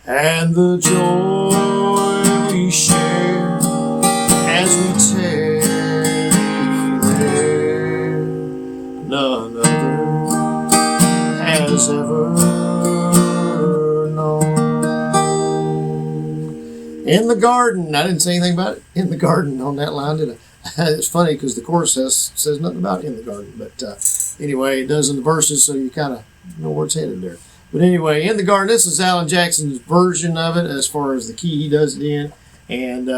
and the joy we share as we tarry there. None other has ever known. In the garden, I didn't say anything about it. In the garden on that line, did I? It's funny because the chorus says nothing about in the garden, but anyway, it does in the verses, so you kind of know where it's headed there. But anyway, in the garden, this is Alan Jackson's version of it as far as the key he does it in, and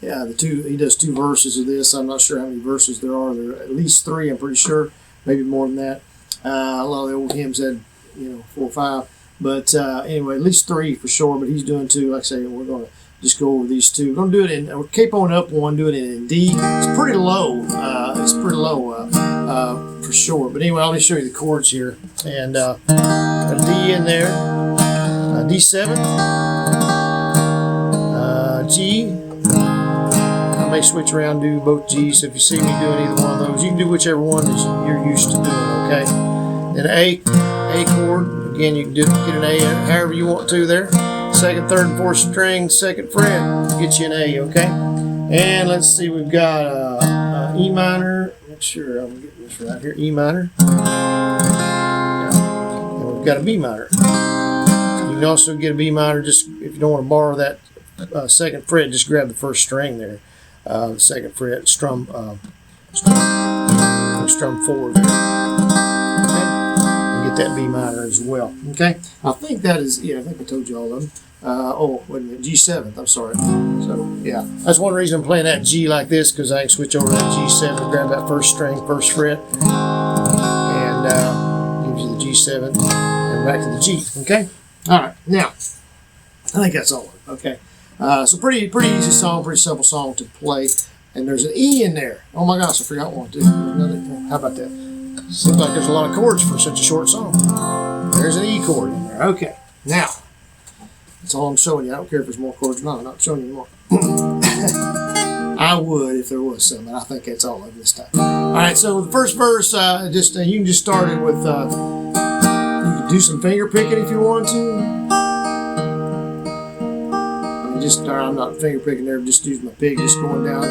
yeah, he does 2 verses of this. I'm not sure how many verses there are. There are at least 3, I'm pretty sure, maybe more than that. A lot of the old hymns had 4 or 5, but anyway, at least 3 for sure. But he's doing 2. Like I say, we're going to just go over these 2. We're going to do it in capo and up 1, do it in D. It's pretty low. For sure. But anyway, I'll just show you the chords here. And got a D in there, D7, G. I may switch around and do both G's. So if you see me doing either one of those, you can do whichever one that you're used to doing, okay? Then A chord. Again, you can get an A however you want to there. 2nd, 3rd, and 4th string, 2nd fret, get you an A, okay? And let's see, we've got E minor. Make sure I'm getting this right here. E minor. Yeah. And we've got a B minor. You can also get a B minor just if you don't want to borrow that 2nd fret. Just grab the 1st string there, the 2nd fret, strum 4 there. Okay? And get that B minor as well. Okay, I think that is. Yeah, I think I told you all of them. Wait a minute, G7th, I'm sorry. So, yeah, that's one reason I'm playing that G like this, because I can switch over to that G7 and grab that 1st string, 1st fret, and gives you the G7, and back to the G, okay? All right, now, I think that's all, okay? So pretty easy song, pretty simple song to play, and there's an E in there. Oh my gosh, I forgot one, too. How about that? Seems like there's a lot of chords for such a short song. There's an E chord in there, okay. Now, that's all I'm showing you. I don't care if there's more chords or not. I'm not showing you anymore. I would if there was some, but I think that's all of this time. All right, so the first verse, you can just start it with, you can do some finger picking if you want to. I'm not finger picking there, just use my pick, just going down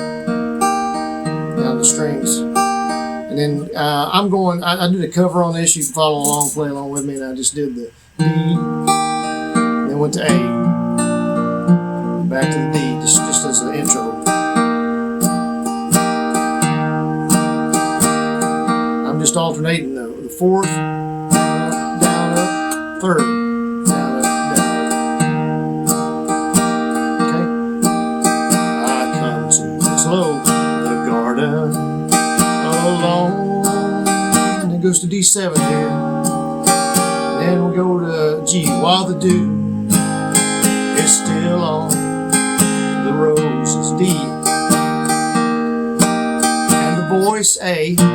the strings. And then I did a cover on this. You can follow along, play along with me, and I just did the D. Then went to A, back to the D, just as an intro. I'm just alternating the 4th, down, up, 3rd, down, up, down. Okay. I come to the garden alone. And it goes to D7 here. And then we go to G, while the dew is still on the roses deep. And the voice I hear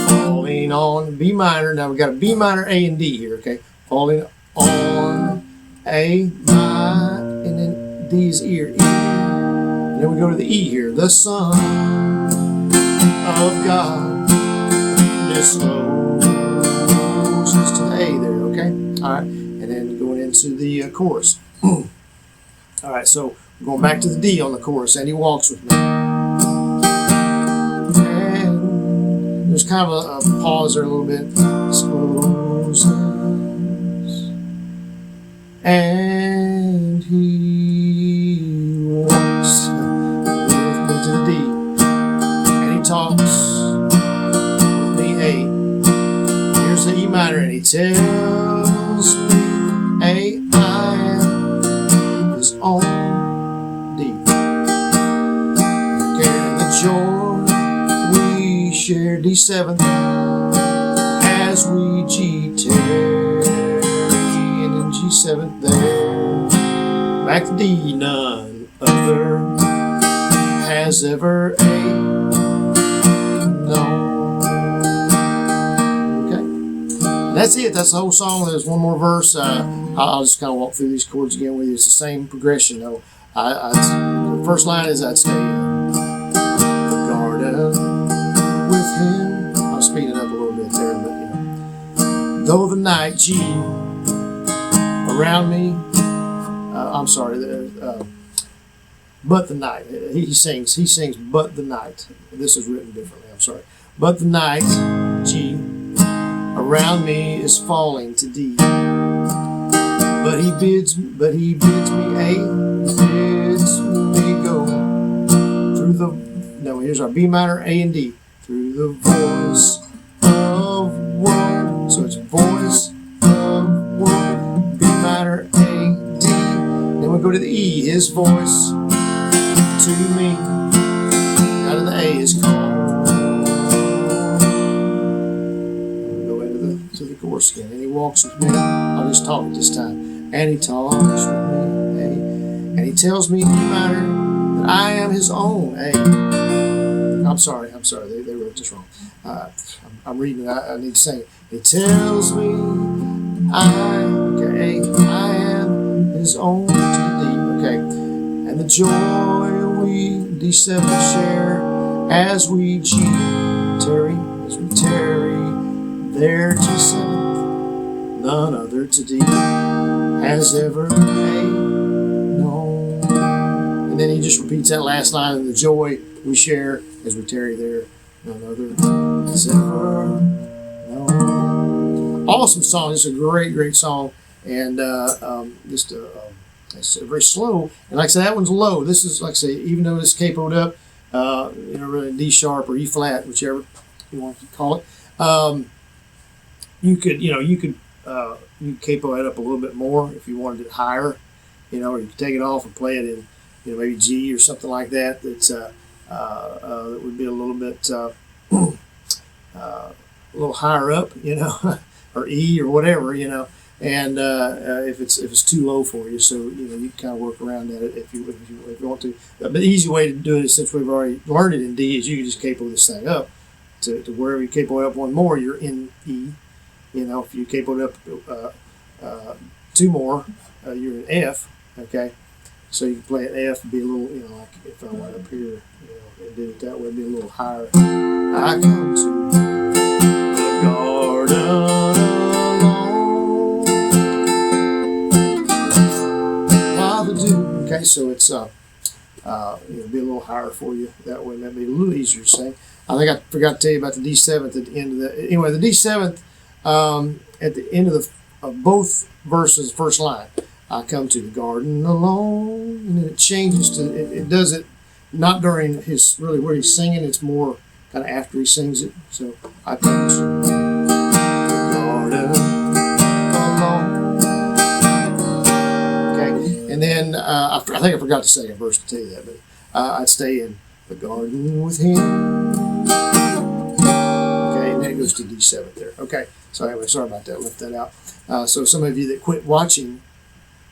falling on B minor. Now we got a B minor, A, and D here, okay? Falling on A, my, and then D is ear, E. And then we go to the E here. The Son of God discloses to the A there, okay? All right. And then going into the chorus. All right, so we're going back to the D on the chorus, and he walks with me. And there's kind of a pause there a little bit. Discloses, and he walks with me to the D, and he talks with me A. Here's the E minor, and he tells me A, I am his own D. Carry the joy we share, D7th, as we G tarry, and in G7th there, back to D. None other has ever known. That's it. That's the whole song. There's one more verse. I'll just kind of walk through these chords again with you. It's the same progression, though. The first line is I'd stay in the garden with him. I'll speed it up a little bit there, but though the night G around me. I'm sorry. But the night. He sings. But the night. This is written differently. I'm sorry. But the night, G, around me is falling to D. But he bids me A. He bids me go through the. No, here's our B minor, A and D. Through the voice of world. So it's voice of world. B minor, A, D. Then we go to the E. His voice to me. Out of the A is called. We go into the chorus again. And he walks with me. I'll just talk it this time. And he talks with me. A. And he tells me, E minor, that I am his own. A. I'm sorry. They wrote this wrong. I'm reading it. I need to sing it. He tells me I am his own to the D. Okay. And the joy we D7 share as we tarry there G7. None other to D has ever known. And then he just repeats that last line of the joy we share as we tarry there. None other has ever known. Awesome song. It's a great song. And it's very slow. And like I said, that one's low. This is, like I say, even though it's capoed up, really D sharp or E flat, whichever you want to call it. You could capo it up a little bit more if you wanted it higher, or you could take it off and play it in, maybe G or something like that. That would be a little bit a little higher up, or E or whatever, And if it's too low for you, so you can kind of work around that if you want to. But the easy way to do it, since we've already learned it in D, is you can just capo this thing up to wherever you capo it up one more, you're in E. If you capo it up two more, you're in F. Okay, so you can play an F, be a little, like if I went up here, and did it that way, be a little higher. I come to the garden. Okay, so it's be a little higher for you that way. That'd be a little easier to sing. I think I forgot to tell you about the D7th at the end of the. Anyway, the D7th at the end of both verses, first line. I come to the garden alone, and then it changes to it does it not during his really where he's singing. It's more kind of after he sings it. So I come to the garden alone. And then I think I forgot the second verse to tell you that, but I'd stay in the garden with him. Okay, and then it goes to D7 there. Okay, so anyway, sorry about that. Left that out. So some of you that quit watching,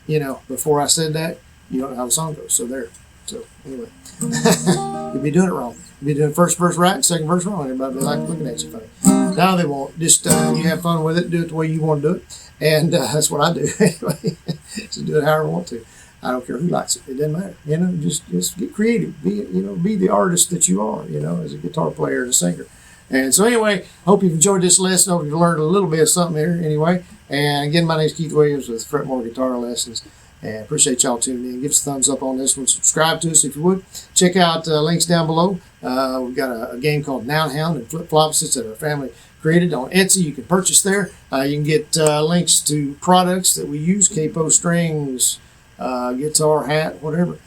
before I said that, you don't know how the song goes. So there. So anyway, you'll be doing it wrong. You'll be doing first verse right, second verse wrong. Everybody will be like looking at you funny. No, they won't. Just you have fun with it. Do it the way you want to do it. And that's what I do anyway. Just do it however I want to. I don't care who likes it. It doesn't matter. Just get creative. Be the artist that you are. As a guitar player and a singer. And so anyway, hope you've enjoyed this lesson. Hope you've learned a little bit of something here. Anyway, and again, my name is Keith Williams with Fretmore Guitar Lessons. And appreciate y'all tuning in. Give us a thumbs up on this one. Subscribe to us if you would. Check out links down below. We've got a game called Noun Hound and Flip Flops that our family created on Etsy. You can purchase there. You can get links to products that we use, capo strings, guitar, hat, whatever,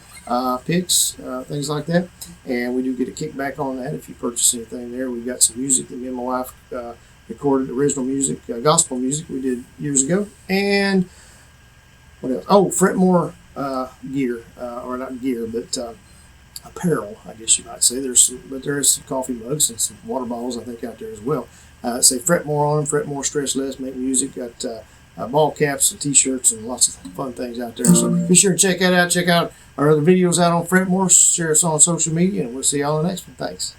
picks, things like that. And we do get a kickback on that if you purchase anything there. We've got some music that me and my wife recorded, original music, gospel music we did years ago. And what else? Oh, Fretmore gear, or not gear, but apparel, I guess you might say. There's some coffee mugs and some water bottles, I think, out there as well. Say Fretmore on them, Fretmore Stress Less, make music. Got ball caps and t-shirts and lots of fun things out there. So be sure to check that out. Check out our other videos out on Fretmore. Share us on social media, and we'll see y'all in the next one. Thanks.